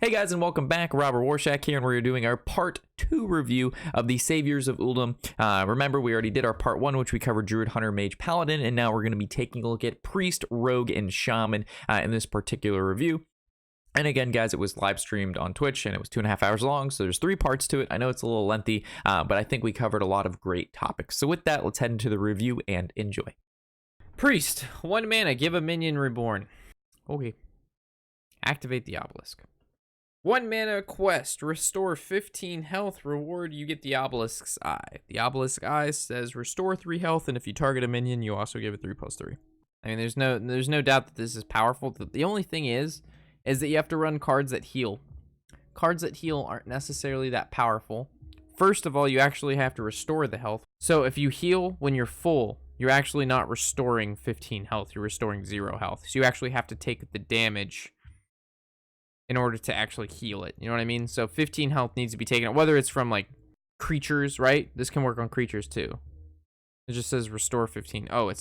Hey guys, and welcome back. Robert Warshak here, and we're doing our part 2 review of the Saviors of Uldum. Remember, we already did our part 1, which we covered Druid, Hunter, Mage, Paladin, and now we're going to be taking a look at Priest, Rogue, and Shaman in this particular review. And again, guys, it was live streamed on Twitch, and it was 2.5 hours long, so there's 3 parts to it. I know it's a little lengthy, but I think we covered a lot of great topics. So with that, let's head into the review and enjoy. Priest, 1 mana, give a minion reborn. Okay. Activate the obelisk. 1 mana quest, restore 15 health, reward, you get the obelisk's eye. The obelisk eye says restore 3 health, and if you target a minion, you also give it 3+3. I mean, there's no doubt that this is powerful. The only thing is that you have to run cards that heal. Cards that heal aren't necessarily that powerful. First of all, you actually have to restore the health. So if you heal when you're full, you're actually not restoring 15 health, you're restoring 0 health. So you actually have to take the damage in order to actually heal it. You know what I mean? So 15 health needs to be taken, whether it's from like creatures, right? This can work on creatures too. It just says restore 15. Oh, it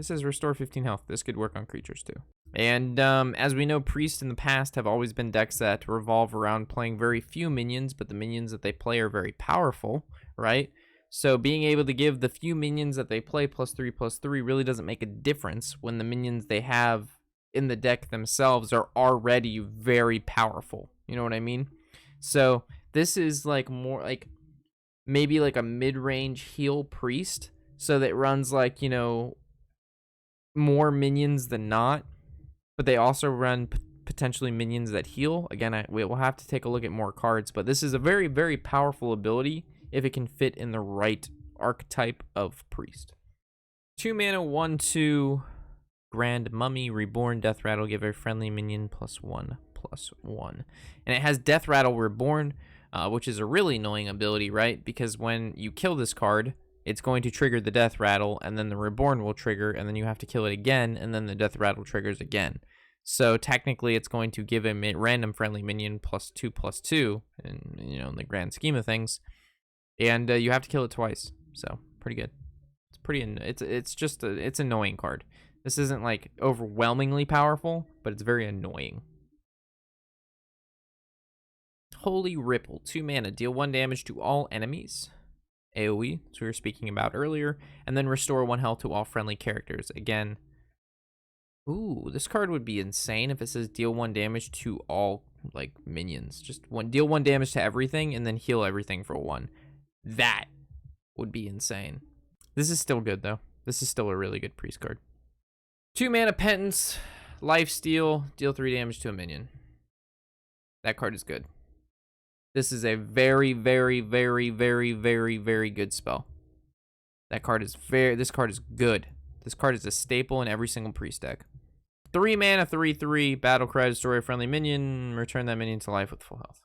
says restore 15 health. This could work on creatures too. And as we know, priests in the past have always been decks that revolve around playing very few minions, but the minions that they play are very powerful, right? So being able to give the few minions that they play +3/+3 really doesn't make a difference when the minions they have in the deck themselves are already very powerful. You know what I mean? So this is like more like maybe like a mid-range heal priest, so that runs like, you know, more minions than not, but they also run potentially minions that heal. Again, we'll have to take a look at more cards, but this is a very, very powerful ability if it can fit in the right archetype of priest. 2 mana, 1/2 Grand Mummy, Reborn, Death Rattle, give a friendly minion +1/+1. And it has Death Rattle Reborn, which is a really annoying ability, right? Because when you kill this card, it's going to trigger the Death Rattle, and then the Reborn will trigger, and then you have to kill it again, and then the Death Rattle triggers again. So technically, it's going to give a random friendly minion +2/+2, in, you know, in the grand scheme of things, and you have to kill it twice. So pretty good. It's pretty. It's annoying card. This isn't like overwhelmingly powerful, but it's very annoying. Holy Ripple, 2 mana, deal 1 damage to all enemies. AoE, as we were speaking about earlier, and then restore 1 health to all friendly characters. Again, ooh, this card would be insane if it says deal 1 damage to all like minions. Just deal 1 damage to everything and then heal everything for 1. That would be insane. This is still good though. This is still a really good priest card. 2 mana Penance, Lifesteal, deal 3 damage to a minion. That card is good. This is a very, very, very, very, very, very good spell. That card is this card is good. This card is a staple in every single priest deck. 3 mana, 3/3, battle cry, destroy a friendly minion, return that minion to life with full health.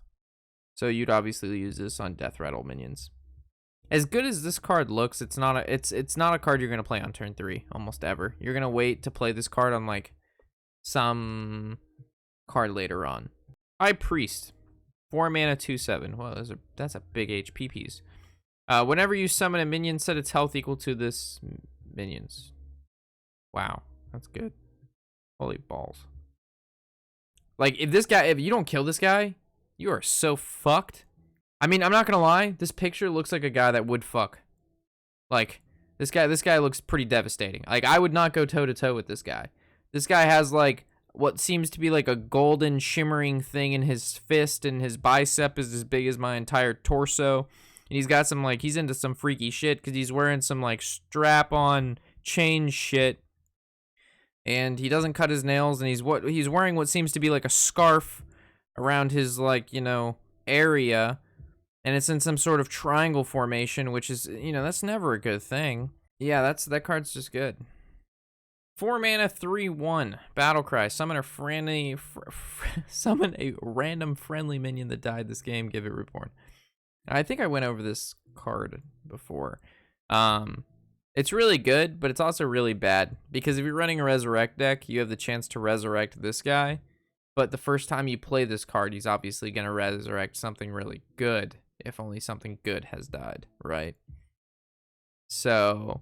So you'd obviously use this on Death Rattle minions. As good as this card looks, it's not a card you're gonna play on turn 3 almost ever. You're gonna wait to play this card on like some card later on. High Priest, 4 mana, 2/7. Well, that's a big HP piece. Whenever you summon a minion, set its health equal to this minion's. Wow, that's good. Holy balls! Like if you don't kill this guy, you are so fucked. I mean, I'm not gonna lie, this picture looks like a guy that would fuck. Like, this guy looks pretty devastating. Like, I would not go toe-to-toe with this guy. This guy has, like, what seems to be like a golden shimmering thing in his fist, and his bicep is as big as my entire torso. And he's got some, like, he's into some freaky shit, because he's wearing some, like, strap-on chain shit. And he doesn't cut his nails, and he's wearing what seems to be like a scarf around his, like, you know, area. And it's in some sort of triangle formation, which is, you know, that's never a good thing. Yeah, that card's just good. 4 mana, 3/1, battle cry, summon a random friendly minion that died this game, give it reborn. I think I went over this card before. It's really good, but it's also really bad, because if you're running a resurrect deck, you have the chance to resurrect this guy, but the first time you play this card, he's obviously going to resurrect something really good, if only something good has died, right? So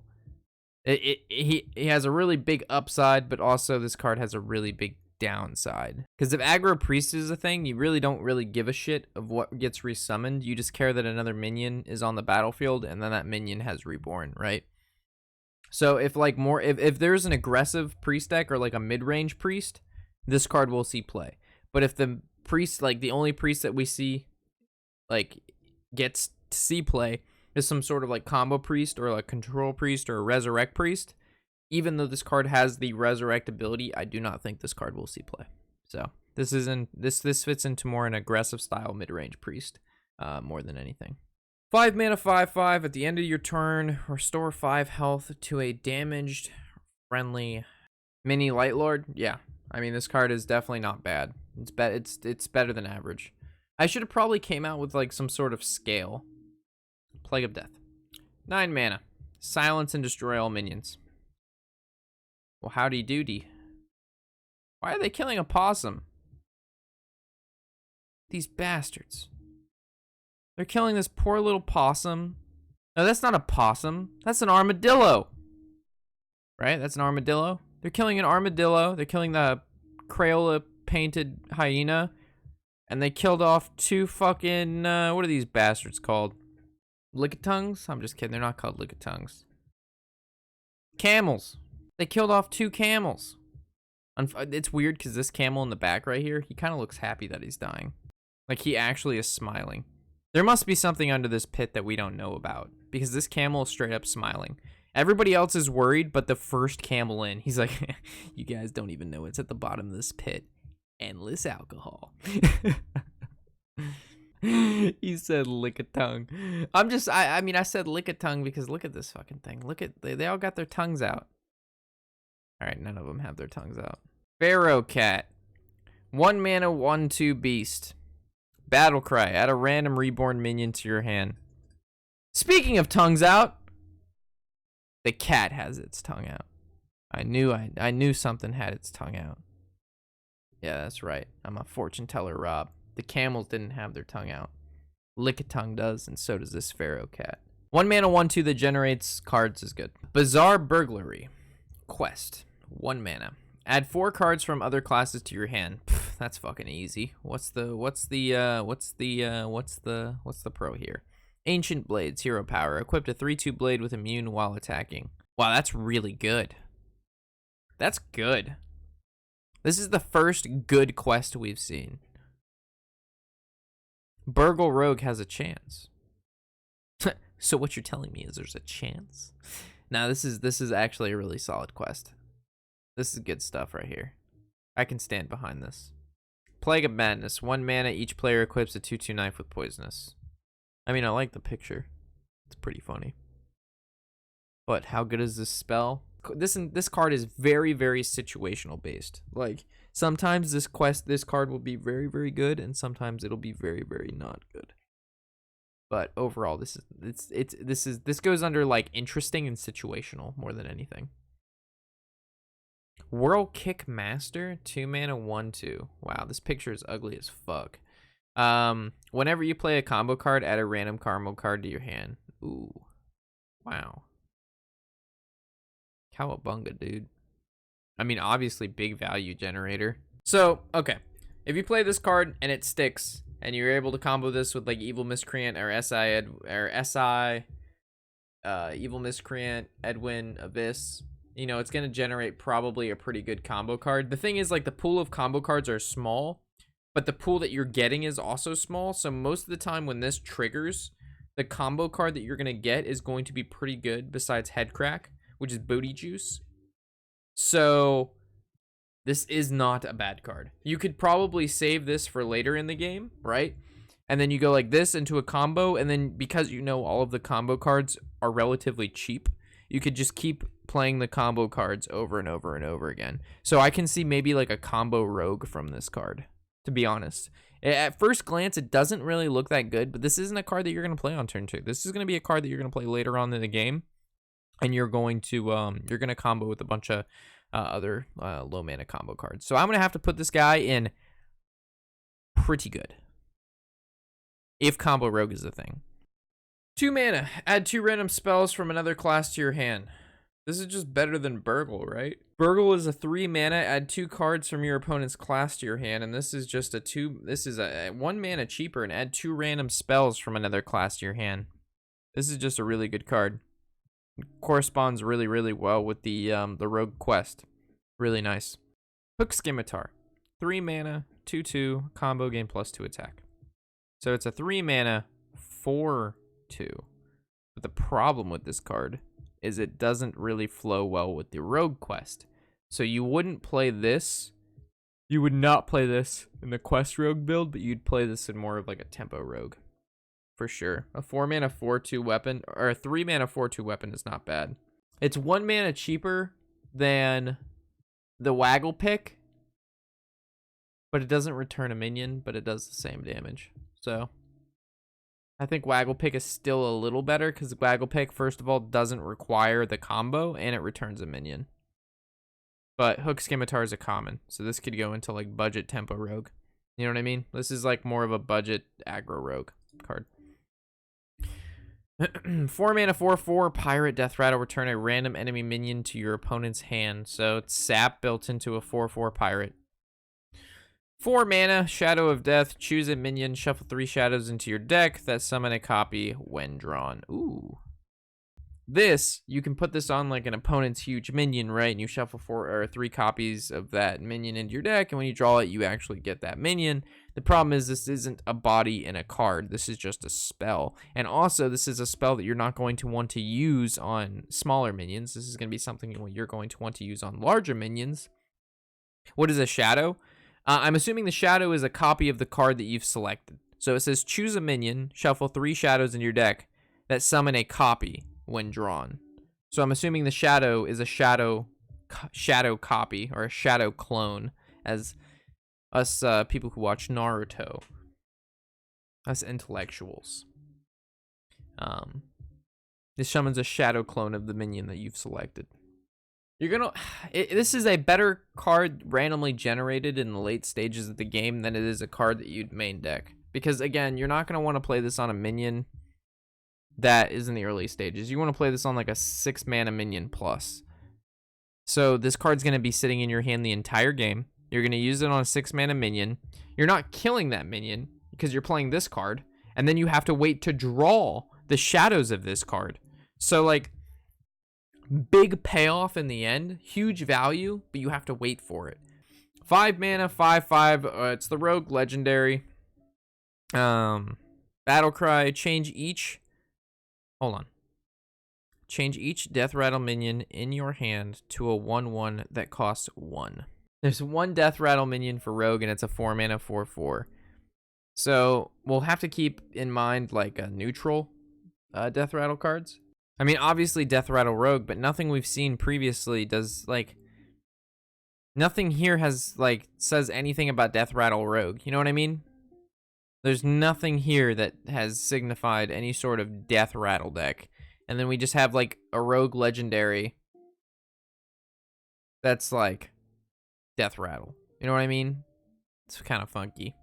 he has a really big upside, but also this card has a really big downside. Because if aggro priest is a thing, you really don't really give a shit of what gets resummoned. You just care that another minion is on the battlefield, and then that minion has reborn, right? So if like more, if there's an aggressive priest deck or like a mid-range priest, this card will see play. But if the priest, like the only priest that we see like gets to see play is some sort of like combo priest or like control priest or a resurrect priest, even though this card has the resurrect ability, I do not think this card will see play. So this fits into more an aggressive style mid-range priest more than anything. 5 mana 5/5 at the end of your turn, restore 5 health to a damaged friendly mini light lord. Yeah, I mean this card is definitely not bad. It's better than average. I should have probably came out with like some sort of scale. Plague of Death. 9 mana. Silence and destroy all minions. Well, howdy doody. Why are they killing a possum? These bastards. They're killing this poor little possum. No, that's not a possum. That's an armadillo. Right? That's an armadillo. They're killing an armadillo. They're killing the Crayola painted hyena. And they killed off 2 fucking, what are these bastards called? Lickitungs? I'm just kidding. They're not called Lickitungs. Camels. They killed off 2 camels. It's weird because this camel in the back right here, he kind of looks happy that he's dying. Like he actually is smiling. There must be something under this pit that we don't know about because this camel is straight up smiling. Everybody else is worried, but the first camel in, he's like, you guys don't even know it's at the bottom of this pit. Endless alcohol. He said lick a tongue. I mean, I said lick a tongue because look at this fucking thing. Look at, they all got their tongues out. All right, none of them have their tongues out. Pharaoh Cat. 1 mana, 1/2 beast. Battle Cry. Add a random reborn minion to your hand. Speaking of tongues out, the cat has its tongue out. I knew something had its tongue out. Yeah, that's right. I'm a fortune teller, Rob. The camels didn't have their tongue out. Lickitung does, and so does this Pharaoh Cat. 1 mana, 1/2 that generates cards is good. Bizarre Burglary. Quest. 1 mana. Add 4 cards from other classes to your hand. Pff, that's fucking easy. What's the pro here? Ancient Blades, hero power. Equipped a 3/2 blade with immune while attacking. Wow, that's really good. That's good. This is the first good quest we've seen. Burgle Rogue has a chance. So what you're telling me is there's a chance? Now this is actually a really solid quest. This is good stuff right here. I can stand behind this. Plague of Madness. 1 mana, each player equips a 2/2 knife with poisonous. I mean, I like the picture. It's pretty funny. But how good is this spell? This card is very, very situational based. Like sometimes this card will be very, very good, and sometimes it'll be very, very not good. But overall, this goes under like interesting and situational more than anything. Whirl Kick Master, 2 mana, 1/2. Wow, this picture is ugly as fuck. Whenever you play a combo card, add a random combo card to your hand. Ooh, wow. Cowabunga, dude. I mean, obviously, big value generator. So, okay. If you play this card and it sticks, and you're able to combo this with like Evil Miscreant or Evil Miscreant, Edwin, Abyss, you know, it's going to generate probably a pretty good combo card. The thing is, like, the pool of combo cards are small, but the pool that you're getting is also small. So most of the time when this triggers, the combo card that you're going to get is going to be pretty good besides Headcrack, which is Booty Juice. So this is not a bad card. You could probably save this for later in the game, right? And then you go like this into a combo, and then because you know all of the combo cards are relatively cheap, you could just keep playing the combo cards over and over and over again. So I can see maybe like a combo rogue from this card, to be honest. At first glance, it doesn't really look that good, but this isn't a card that you're going to play on turn 2. This is going to be a card that you're going to play later on in the game, and you're going to combo with a bunch of other low mana combo cards. So I'm going to have to put this guy in pretty good, if combo rogue is a thing. 2 mana. Add 2 random spells from another class to your hand. This is just better than Burgle, right? Burgle is a 3 mana, add 2 cards from your opponent's class to your hand, and this is just this is a 1 mana cheaper and add 2 random spells from another class to your hand. This is just a really good card. It corresponds really, really well with the Rogue Quest. Really nice. Hook Scimitar. 3 mana, 2/2, combo game +2 attack. So it's a 3 mana, 4/2. But the problem with this card is it doesn't really flow well with the Rogue Quest. So you wouldn't play this. You would not play this in the Quest Rogue build, but you'd play this in more of like a Tempo Rogue. For sure. A 4 mana 4/2 weapon, or a 3 mana 4/2 weapon is not bad. It's 1 mana cheaper than the Waggle Pick, but it doesn't return a minion, but it does the same damage. So I think Waggle Pick is still a little better because Waggle Pick, first of all, doesn't require the combo and it returns a minion. But Hook Scimitar is a common, so this could go into like budget Tempo Rogue. You know what I mean? This is like more of a budget aggro rogue card. 4 mana 4/4 Pirate Death Rattle, return a random enemy minion to your opponent's hand. So it's sap built into a 4/4 pirate. 4 mana Shadow of Death, choose a minion, shuffle 3 shadows into your deck that summon a copy when drawn. Ooh. This, you can put this on like an opponent's huge minion, right? And you shuffle 4 or 3 copies of that minion into your deck, and when you draw it, you actually get that minion. The problem is this isn't a body in a card. This is just a spell. And also, this is a spell that you're not going to want to use on smaller minions. This is going to be something you're going to want to use on larger minions. What is a shadow? I'm assuming the shadow is a copy of the card that you've selected. So it says choose a minion, shuffle 3 shadows in your deck that summon a copy when drawn. So I'm assuming the shadow is a shadow copy or a shadow clone, as us people who watch Naruto, us intellectuals. This summons a shadow clone of the minion that you've selected. This is a better card randomly generated in the late stages of the game than it is a card that you'd main deck. Because again, you're not going to want to play this on a minion that is in the early stages. You want to play this on like a 6 mana minion plus. So this card's going to be sitting in your hand the entire game. You're going to use it on a 6 mana minion. You're not killing that minion because you're playing this card. And then you have to wait to draw the shadows of this card. So like, big payoff in the end, huge value, but you have to wait for it. 5 mana, 5/5. It's the Rogue Legendary. Battle Cry. Change each Death Rattle minion in your hand to a 1/1 that costs 1. There's 1 Death Rattle minion for Rogue, and it's a 4 mana 4/4. So we'll have to keep in mind like a neutral Death Rattle cards. I mean, obviously Death Rattle Rogue, but nothing we've seen previously does, like, nothing here has, like, says anything about Death Rattle Rogue. You know what I mean? There's nothing here that has signified any sort of Death Rattle deck. And then we just have, like, a Rogue Legendary that's, like, Death Rattle. You know what I mean? It's kind of funky.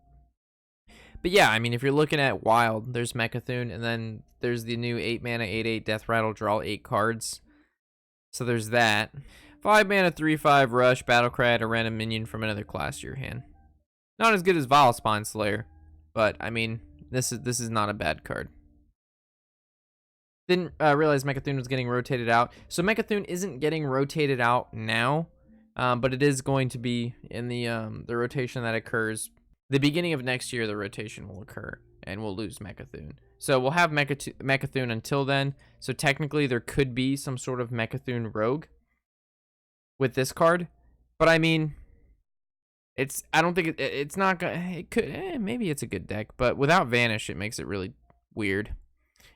But yeah, I mean, if you're looking at Wild, there's Mechathune, and then there's the new 8 mana 8/8 Death Rattle, draw 8 cards. So there's that. 5 mana 3/5 Rush, Battle Cry, add a random minion from another class to your hand. Not as good as Vile Spine Slayer, but I mean, this is not a bad card. Didn't realize Mechathune was getting rotated out. So Mechathune isn't getting rotated out now, but it is going to be in the rotation that occurs. The beginning of next year, the rotation will occur, and we'll lose Mechathune. So we'll have Mechathune until then. So technically, there could be some sort of Mechathune Rogue with this card. But I mean, I don't think it's not gonna. It could. Maybe it's a good deck, but without Vanish, it makes it really weird.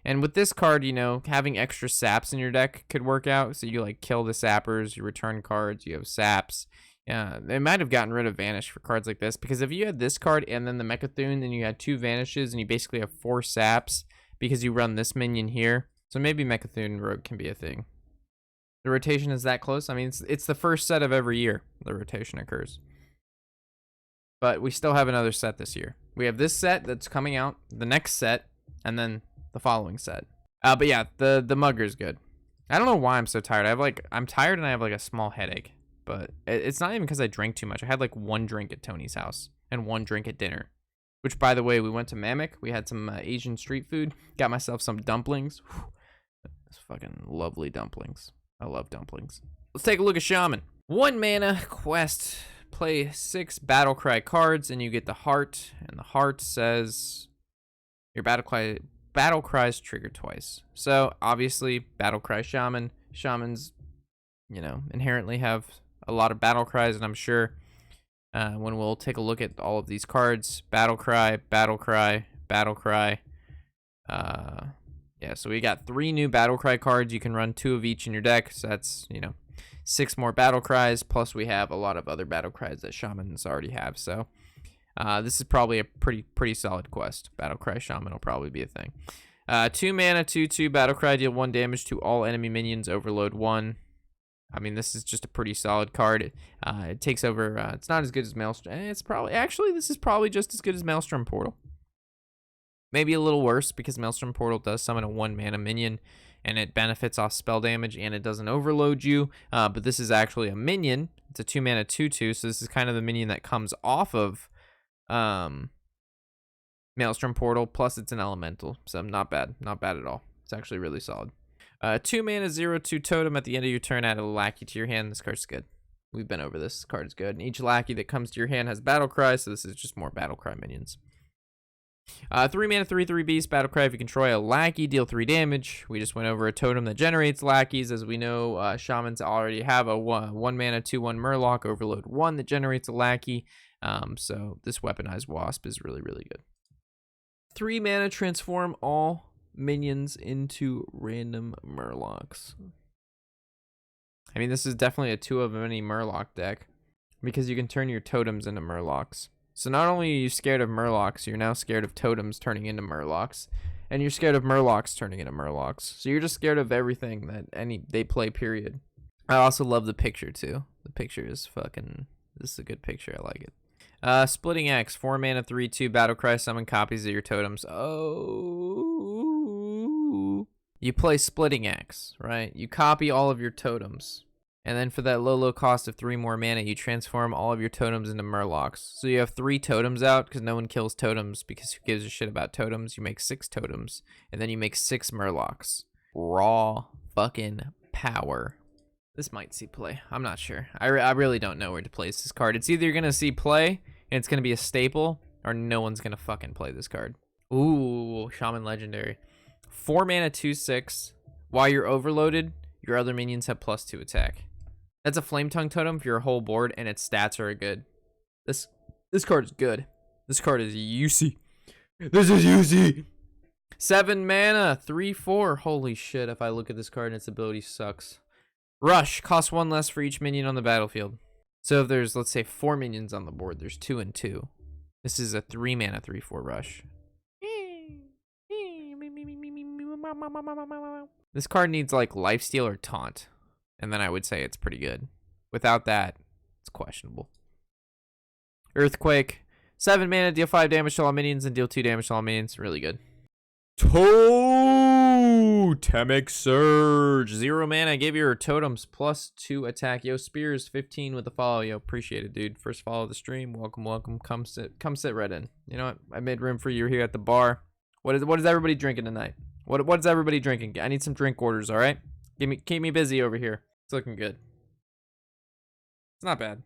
And with this card, you know, having extra saps in your deck could work out. So you like kill the sappers, you return cards, you have saps. Yeah, they might have gotten rid of Vanish for cards like this, because if you had this card and then the Mechathune, then you had 2 Vanishes, and you basically have 4 saps because you run this minion here. So maybe Mechathune Rogue can be a thing. The rotation is that close. I mean, it's the first set of every year the rotation occurs. But we still have another set this year. We have this set that's coming out, the next set, and then the following set. But yeah, the Mugger's good. I don't know why I'm so tired. I'm tired and I have like a small headache, but it's not even because I drank too much. I had like one drink at Tony's house and one drink at dinner, which, by the way, we went to Mammoth. We had some Asian street food. Got myself some dumplings. It's fucking lovely dumplings. I love dumplings. Let's take a look at Shaman. 1 mana quest. Play 6 Battlecry cards and you get the heart. And the heart says your Battlecries trigger twice. So obviously Battlecry Shaman. Shamans, inherently have a lot of Battlecries, and I'm sure when we'll take a look at all of these cards, Battlecry. Yeah, so we got 3 new Battlecry cards. You can run 2 of each in your deck, so that's 6 more Battlecries, plus we have a lot of other Battlecries that Shamans already have. So this is probably a pretty solid quest. Battlecry Shaman will probably be a thing. 2 mana, 2/2 Battlecry, deal 1 damage to all enemy minions, overload 1. I mean, this is just a pretty solid card. It takes over. It's not as good as Maelstrom. This is probably just as good as Maelstrom Portal. Maybe a little worse because Maelstrom Portal does summon a 1 mana minion and it benefits off spell damage and it doesn't overload you. But this is actually a minion. It's a 2 mana 2/2, so this is kind of the minion that comes off of Maelstrom Portal, plus it's an elemental, so not bad at all. It's actually really solid. 2 mana 0/2 totem. At the end of your turn, add a lackey to your hand. This card's good. We've been over this. This card is good. And each lackey that comes to your hand has Battlecry, so this is just more Battlecry minions. 3 mana 3/3 beast. Battlecry. If you control a lackey, deal 3 damage. We just went over a totem that generates lackeys. As we know, Shamans already have a 1 mana 2/1 Murloc, overload 1 that generates a lackey. So this weaponized wasp is really good. 3 mana, transform all minions into random Murlocs. I mean, this is definitely a 2 of many Murloc deck because you can turn your totems into Murlocs. So not only are you scared of Murlocs, you're now scared of totems turning into Murlocs, and you're scared of Murlocs turning into Murlocs. So you're just scared of everything that they play, period. I also love the picture too. The picture is this is a good picture. I like it. Splitting Axe, 4 mana 3/2 Battlecry, summon copies of your totems. Oh, you play Splitting Axe, right? You copy all of your totems, and then for that low cost of 3 more mana, you transform all of your totems into Murlocs. So you have 3 totems out because no one kills totems, because who gives a shit about totems? You make 6 totems, and then you make 6 Murlocs. Raw fucking power. This might see play. I'm not sure. I really don't know where to place this card. It's either you're going to see play, and it's going to be a staple, or no one's going to fucking play this card. Ooh, Shaman Legendary. 4 mana 2/6. While you're overloaded, your other minions have +2 attack. That's a Flame Tongue totem for your whole board, and its stats are good. This card is good. This card is UC. This is UC. 7 mana 3/4. Holy shit, if I look at this card and its ability sucks. Rush, costs 1 less for each minion on the battlefield. So if there's, let's say, 4 minions on the board, there's 2 and 2. This is a 3 mana 3/4 rush. This card needs like Lifesteal or Taunt, and then I would say it's pretty good. Without that, it's questionable. Earthquake, 7 mana, deal 5 damage to all minions and deal 2 damage to all minions. Really good. Totemic Surge, 0 mana, give your totems +2 attack. Yo, Spears 15 with the follow. Yo, appreciate it, dude. First follow of the stream. Welcome. Come sit right in. You know what? I made room for you here at the bar. What is everybody drinking tonight? What's everybody drinking? I need some drink orders. All right, keep me busy over here. It's looking good. It's not bad.